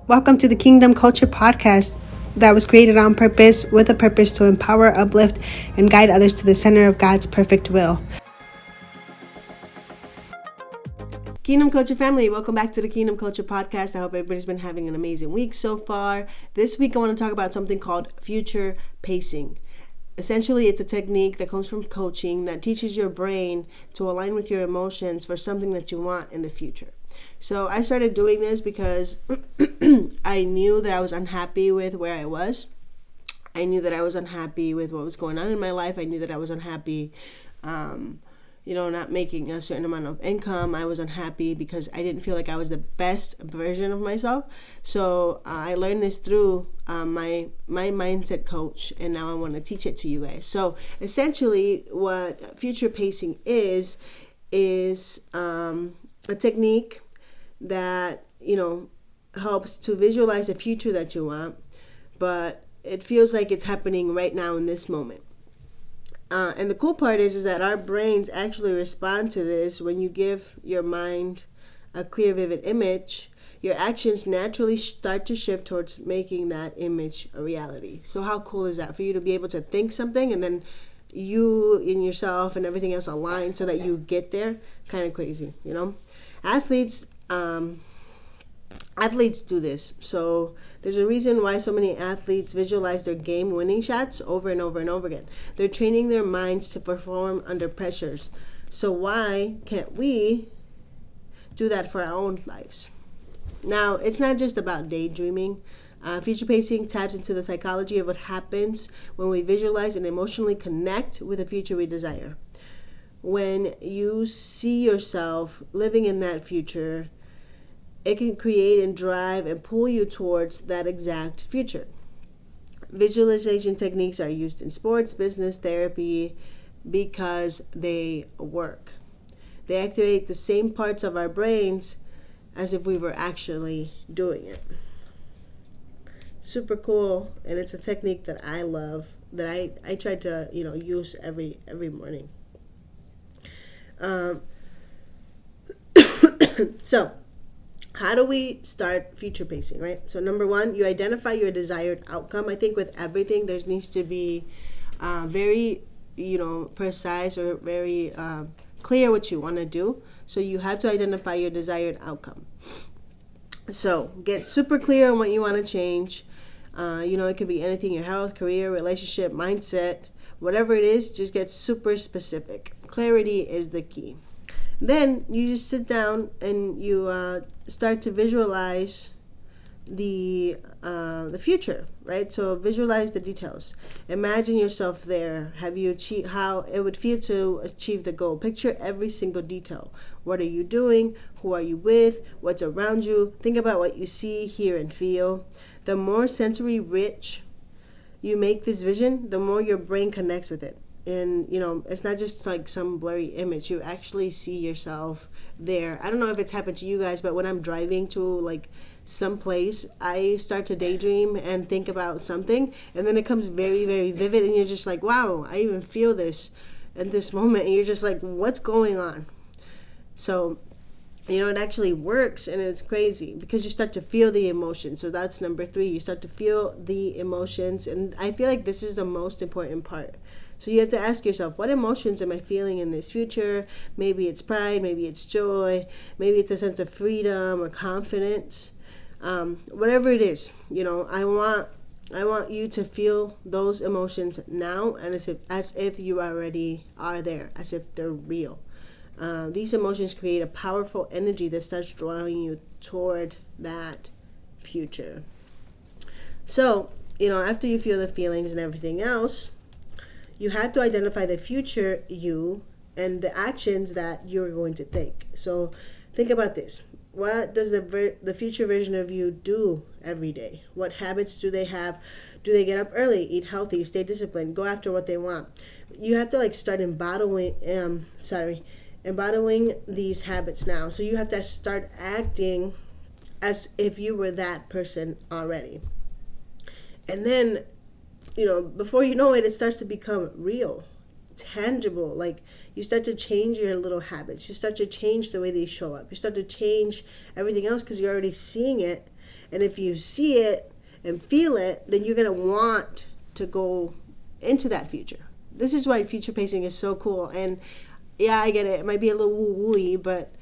Welcome to the Kingdom Culture Podcast that was created on purpose with a purpose to empower, uplift, and guide others to the center of God's perfect will. Kingdom Culture family, welcome back to the Kingdom Culture Podcast. I hope everybody's been having an amazing week so far. This week I want to talk about something called future pacing. Essentially, it's a technique that comes from coaching that teaches your brain to align with your emotions for something that you want in the future. So I started doing this because I knew that I was unhappy with where I was. I knew that I was unhappy with what was going on in my life. I knew that I was unhappy, not making a certain amount of income. I was unhappy because I didn't feel like I was the best version of myself. So I learned this through my mindset coach, and now I want to teach it to you guys. So essentially, what future pacing is a technique that helps to visualize the future that you want, but it feels like it's happening right now in this moment. And the cool part is that our brains actually respond to this. When you give your mind a clear, vivid image, your actions naturally start to shift towards making that image a reality. So how cool is that for you to be able to think something and then you and yourself and everything else align so that you get there? Kind of crazy, Athletes do this. So there's a reason why so many athletes visualize their game winning shots over and over and over again. They're training their minds to perform under pressures. So why can't we do that for our own lives? Now, it's not just about daydreaming. Future pacing taps into the psychology of what happens when we visualize and emotionally connect with the future we desire. When you see yourself living in that future, it can create and drive and pull you towards that exact future. Visualization techniques are used in sports, business, therapy, because they work. They activate the same parts of our brains as if we were actually doing it. Super cool, and it's a technique that I love, that I try to use every morning. So how do we start future pacing, right? So number one, you identify your desired outcome. I think with everything, there needs to be very, precise or very clear what you want to do. So you have to identify your desired outcome. So get super clear on what you want to change. It could be anything: your health, career, relationship, mindset, whatever it is. Just get super specific. Clarity is the key. Then you just sit down and you start to visualize the future, right? So visualize the details. Imagine yourself there. Have you achieved how it would feel to achieve the goal? Picture every single detail. What are you doing? Who are you with? What's around you? Think about what you see, hear, and feel. The more sensory rich you make this vision, the more your brain connects with it. And it's not just like some blurry image. You actually see yourself there. I don't know if it's happened to you guys, but when I'm driving to like some place, I start to daydream and think about something, and then it comes very, very vivid, and you're just like, wow, I even feel this at this moment, and you're just like, what's going on? So it actually works, and it's crazy because you start to feel the emotions. So that's number 3. You start to feel the emotions, and I feel like this is the most important part. So you have to ask yourself, what emotions am I feeling in this future? Maybe it's pride, maybe it's joy, maybe it's a sense of freedom or confidence. Whatever it is, I want you to feel those emotions now, and as if you already are there, as if they're real. These emotions create a powerful energy that starts drawing you toward that future. So, after you feel the feelings and everything else, you have to identify the future you and the actions that you're going to take. So think about this. What does the future version of you do every day? What habits do they have? Do they get up early, eat healthy, stay disciplined, go after what they want? You have to start embodying these habits now. So you have to start acting as if you were that person already. And then before you know it, it starts to become real, tangible. Like you start to change your little habits. You start to change the way they show up. You start to change everything else because you're already seeing it. And if you see it and feel it, then you're going to want to go into that future. This is why future pacing is so cool. And yeah, I get it. It might be a little woo-woo-y, but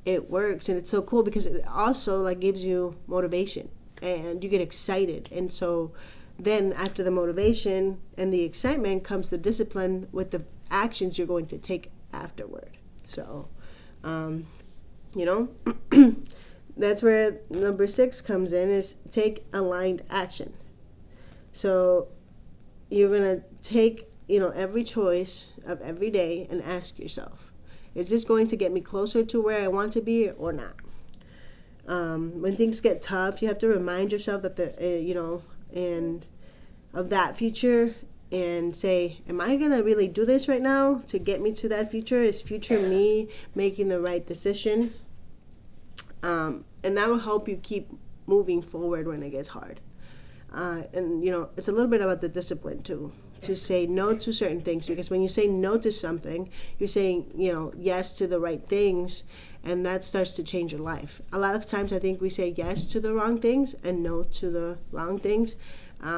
it works, and it's so cool because it also like gives you motivation and you get excited. And so then after the motivation and the excitement comes the discipline with the actions you're going to take afterward. So, you know, that's where number 6 comes in, is take aligned action. So you're going to take, every choice of every day and ask yourself, is this going to get me closer to where I want to be or not? When things get tough, you have to remind yourself that and of that future, and say, am I going to really do this right now to get me to that future? Is future me making the right decision? And that will help you keep moving forward when it gets hard. And it's a little bit about the discipline too, to say no to certain things, because when you say no to something, you're saying, yes to the right things, and that starts to change your life. A lot of times I think we say yes to the wrong things and no to the wrong things.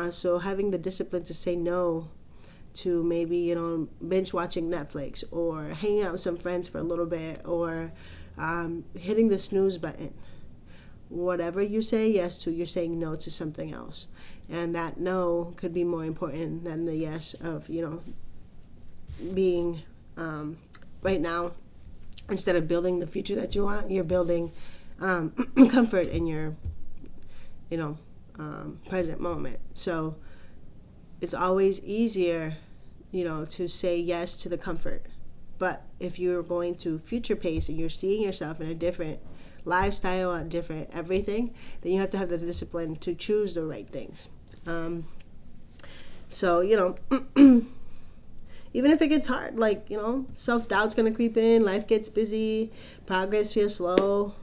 So having the discipline to say no to maybe, binge watching Netflix, or hanging out with some friends for a little bit, or hitting the snooze button. Whatever you say yes to, you're saying no to something else. And that no could be more important than the yes of, being right now. Instead of building the future that you want, you're building comfort in your, present moment. So it's always easier, to say yes to the comfort. But if you're going to future pace and you're seeing yourself in a different lifestyle, a different everything, then you have to have the discipline to choose the right things. So, even if it gets hard, self-doubt's going to creep in, life gets busy, progress feels slow,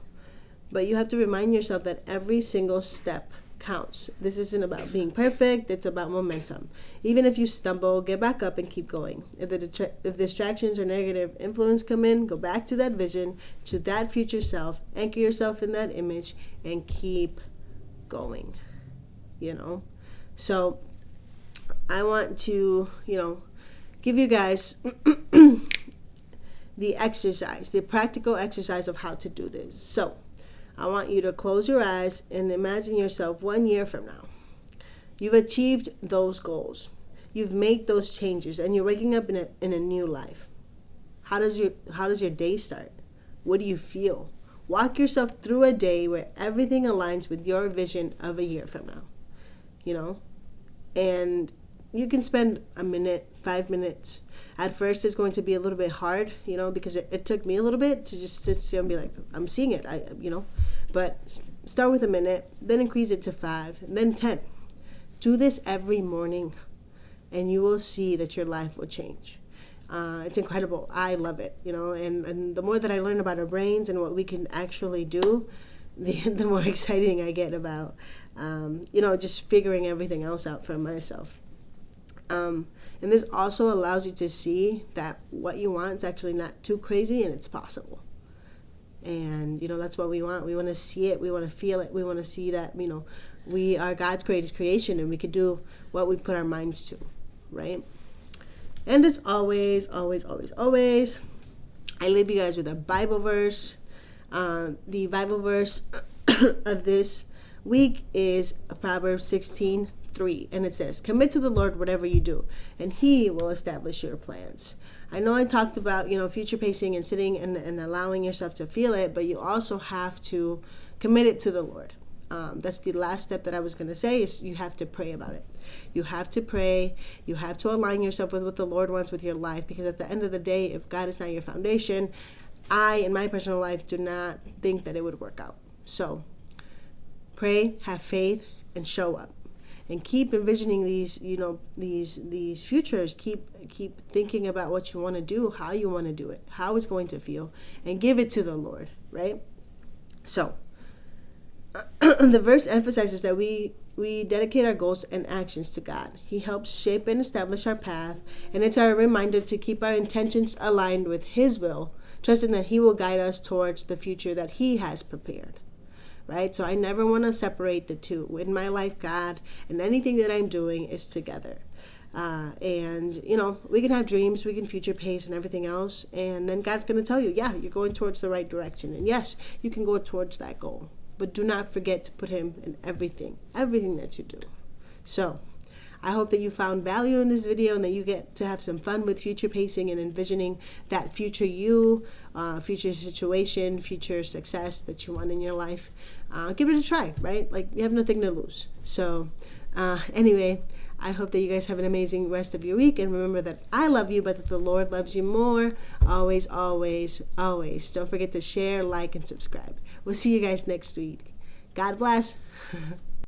but you have to remind yourself that every single step counts. This isn't about being perfect, it's about momentum. Even if you stumble, get back up and keep going. If distractions or negative influence come in, go back to that vision, to that future self, anchor yourself in that image, and keep going, So I want to, give you guys the exercise, the practical exercise of how to do this. So I want you to close your eyes and imagine yourself 1 year from now. You've achieved those goals. You've made those changes, and you're waking up in a new life. How does your day start? What do you feel? Walk yourself through a day where everything aligns with your vision of a year from now. And you can spend a minute, 5 minutes. At first, it's going to be a little bit hard, because it took me a little bit to just sit still and be like, I'm seeing it, But start with a minute, then increase it to 5, and then 10. Do this every morning, and you will see that your life will change. It's incredible. I love it, and the more that I learn about our brains and what we can actually do, the more exciting I get about, just figuring everything else out for myself. And this also allows you to see that what you want is actually not too crazy, and it's possible. And, that's what we want. We want to see it. We want to feel it. We want to see that, we are God's greatest creation, and we can do what we put our minds to, right? And as always, always, always, always, I leave you guys with a Bible verse. The Bible verse of this week is Proverbs 16:3, and it says, commit to the Lord whatever you do, and He will establish your plans. I know I talked about, future pacing and sitting and allowing yourself to feel it, but you also have to commit it to the Lord. That's the last step that I was going to say, is you have to pray about it. You have to pray. You have to align yourself with what the Lord wants with your life, because at the end of the day, if God is not your foundation, in my personal life, do not think that it would work out. So pray, have faith, and show up. And keep envisioning these futures. Keep thinking about what you want to do, how you want to do it, how it's going to feel, and give it to the Lord, right? So the verse emphasizes that we dedicate our goals and actions to God. He helps shape and establish our path, and it's our reminder to keep our intentions aligned with His will, trusting that He will guide us towards the future that He has prepared. right? So I never want to separate the two. In my life, God and anything that I'm doing is together. And we can have dreams, we can future pace and everything else, and then God's going to tell you, yeah, you're going towards the right direction, and yes, you can go towards that goal, but do not forget to put him in everything that you do. So I hope that you found value in this video and that you get to have some fun with future pacing and envisioning that future you, future situation, future success that you want in your life. Give it a try, right? Like, you have nothing to lose. So anyway, I hope that you guys have an amazing rest of your week. And remember that I love you, but that the Lord loves you more. Always, always, always. Don't forget to share, like, and subscribe. We'll see you guys next week. God bless.